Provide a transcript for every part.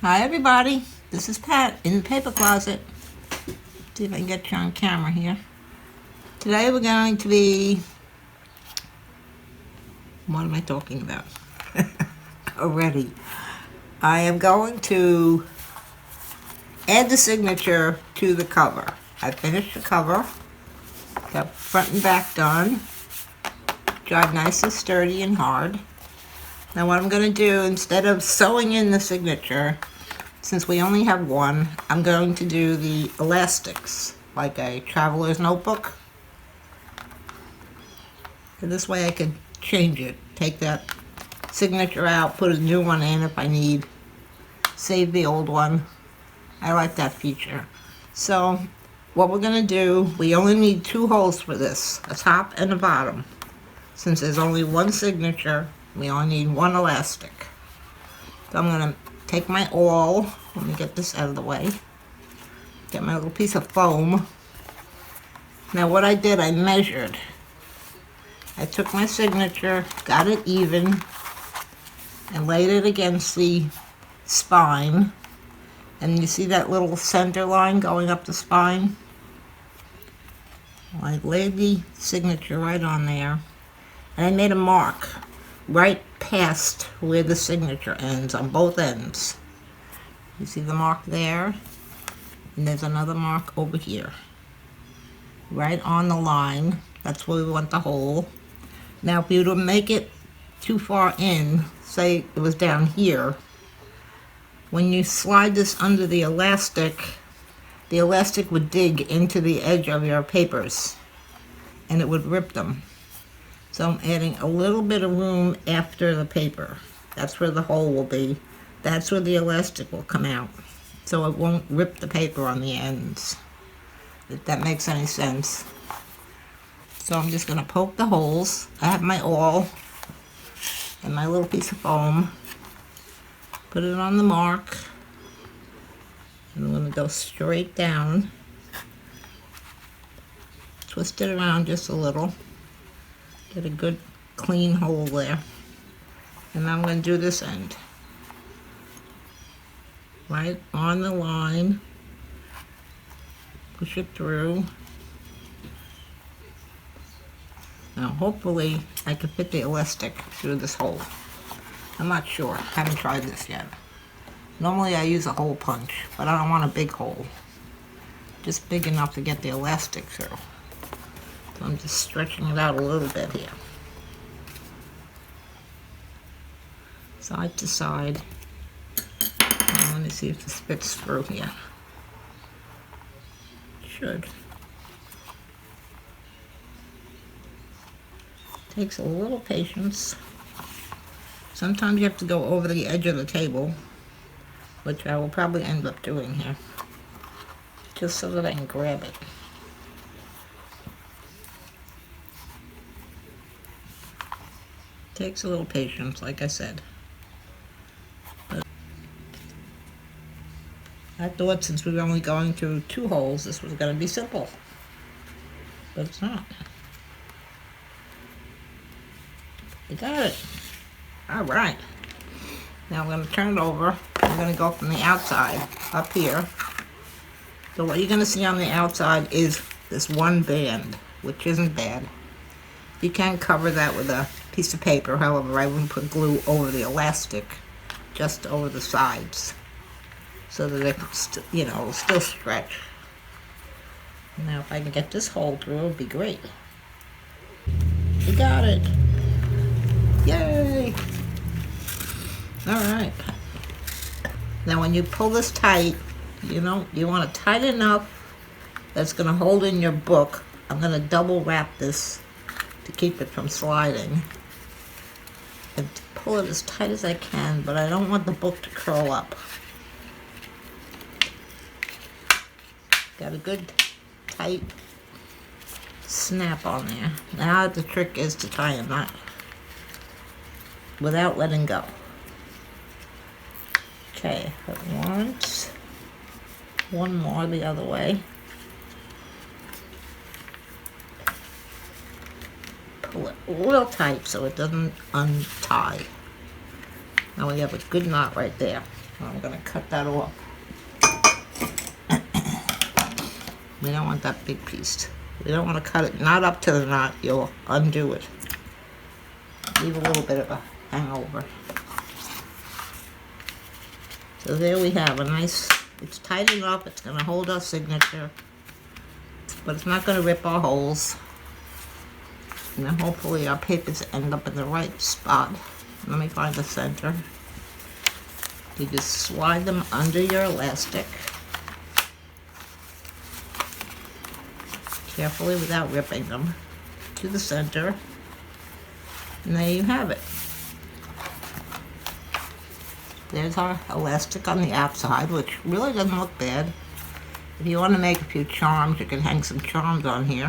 Hi everybody, this is Pat in the paper closet. See if I can get you on camera here. Today we're going to be, what am I talking about? Already. I am going to add the signature to the cover. I finished the cover, got front and back done, dried nice and sturdy and hard. Now what I'm going to do, instead of sewing in the signature, since we only have one, I'm going to do the elastics, like a traveler's notebook. And this way I could change it, take that signature out, put a new one in if I need, save the old one. I like that feature. So what we're going to do, we only need 2 holes for this, a top and a bottom. Since there's only one signature, we only need 1 elastic. So I'm going to take my awl, let me get this out of the way, get my little piece of foam. Now what I did, I measured. I took my signature, got it even, and laid it against the spine. And you see that little center line going up the spine? Well, I laid the signature right on there, and I made a mark right past where the signature ends on both ends. You see the mark there? And there's another mark over here. Right on the line. That's where we want the hole. Now if you were to make it too far in, say it was down here, when you slide this under the elastic would dig into the edge of your papers and it would rip them. So I'm adding a little bit of room after the paper. That's where the hole will be. That's where the elastic will come out. So it won't rip the paper on the ends. If that makes any sense. So I'm just going to poke the holes. I have my awl and my little piece of foam. Put it on the mark. And I'm going to go straight down. Twist it around just a little. Get a good clean hole there. And I'm going to do this end. Right on the line. Push it through. Now hopefully I can fit the elastic through this hole. I'm not sure. Haven't tried this yet. Normally I use a hole punch, but I don't want a big hole. Just big enough to get the elastic through. So I'm just stretching it out a little bit here. Side to side. And let me see if this fits through here. Should. Takes a little patience. Sometimes you have to go over the edge of the table, which I will probably end up doing here, just so that I can grab it. Takes a little patience, like I said. But I thought since we were only going through 2 holes, this was going to be simple. But it's not. You got it. Alright. Now I'm going to turn it over. I'm going to go from the outside, up here. So what you're going to see on the outside is this one band, which isn't bad. You can cover that with a piece of paper, however, I wouldn't put glue over the elastic, just over the sides, so that it can it'll still stretch. Now if I can get this hole through, it would be great. You got it! Yay! Alright. Now when you pull this tight, you want it tight enough that's going to hold in your book. I'm going to double wrap this to keep it from sliding. And to pull it as tight as I can, but I don't want the book to curl up. Got a good tight snap on there. Now the trick is to tie a knot without letting go. Okay, put once, one more the other way. Pull it real tight so it doesn't untie. Now we have a good knot right there. I'm going to cut that off. We don't want that big piece. We don't want to cut it not up to the knot. You'll undo it. Leave a little bit of a hangover. So there we have a nice, it's tight enough, it's going to hold our signature, but it's not going to rip our holes. And then hopefully our papers end up in the right spot. Let me find the center. You just slide them under your elastic. Carefully without ripping them. To the center. And there you have it. There's our elastic on the outside, which really doesn't look bad. If you want to make a few charms, you can hang some charms on here.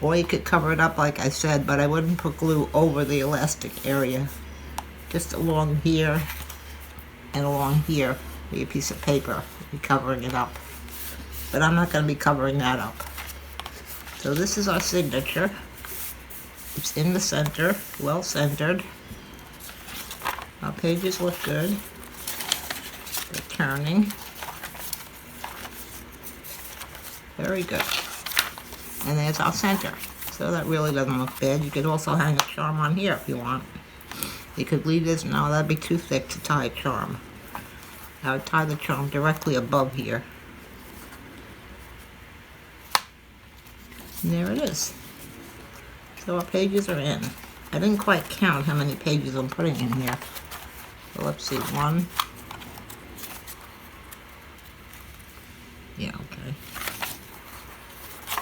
Or you could cover it up like I said, but I wouldn't put glue over the elastic area. Just along here and along here with a piece of paper. Be covering it up. But I'm not going to be covering that up. So this is our signature. It's in the center, well centered. Our pages look good. They're turning. Very good. And there's our center. So that really doesn't look bad. You could also hang a charm on here if you want. You could leave this, no, that'd be too thick to tie a charm. I would tie the charm directly above here. And there it is. So our pages are in. I didn't quite count how many pages I'm putting in here. So let's see, 1. Yeah, okay.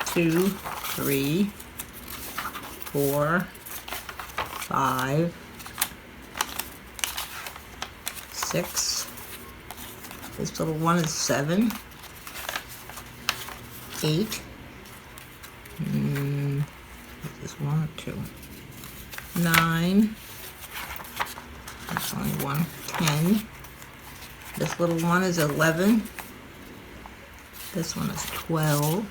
2, 3, 4, 5, 6. This little one is 7, 8. Is this 1 or 2? 9. That's only 1. 10. This little one is 11. This one is 12.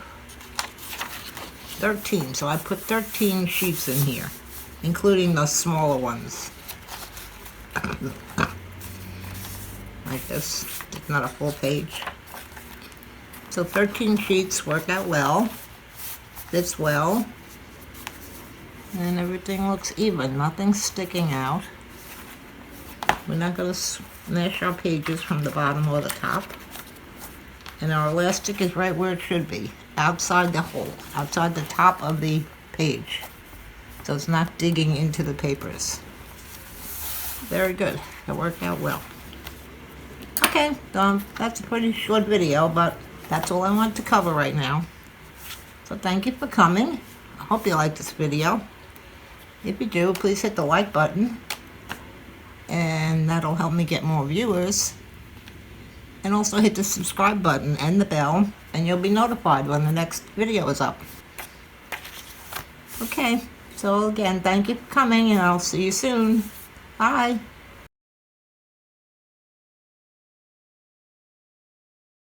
13. So I put 13 sheets in here, including the smaller ones. Like this. It's not a full page. So 13 sheets work out well. Fits well. And everything looks even. Nothing's sticking out. We're not going to smash our pages from the bottom or the top. And our elastic is right where it should be. Outside the hole. Outside the top of the page. So it's not digging into the papers. Very good. That worked out well. Okay, that's a pretty short video, but that's all I want to cover right now. So thank you for coming. I hope you liked this video. If you do, please hit the like button. And that'll help me get more viewers. And also hit the subscribe button and the bell, and you'll be notified when the next video is up. Okay, so again, thank you for coming, and I'll see you soon. Bye.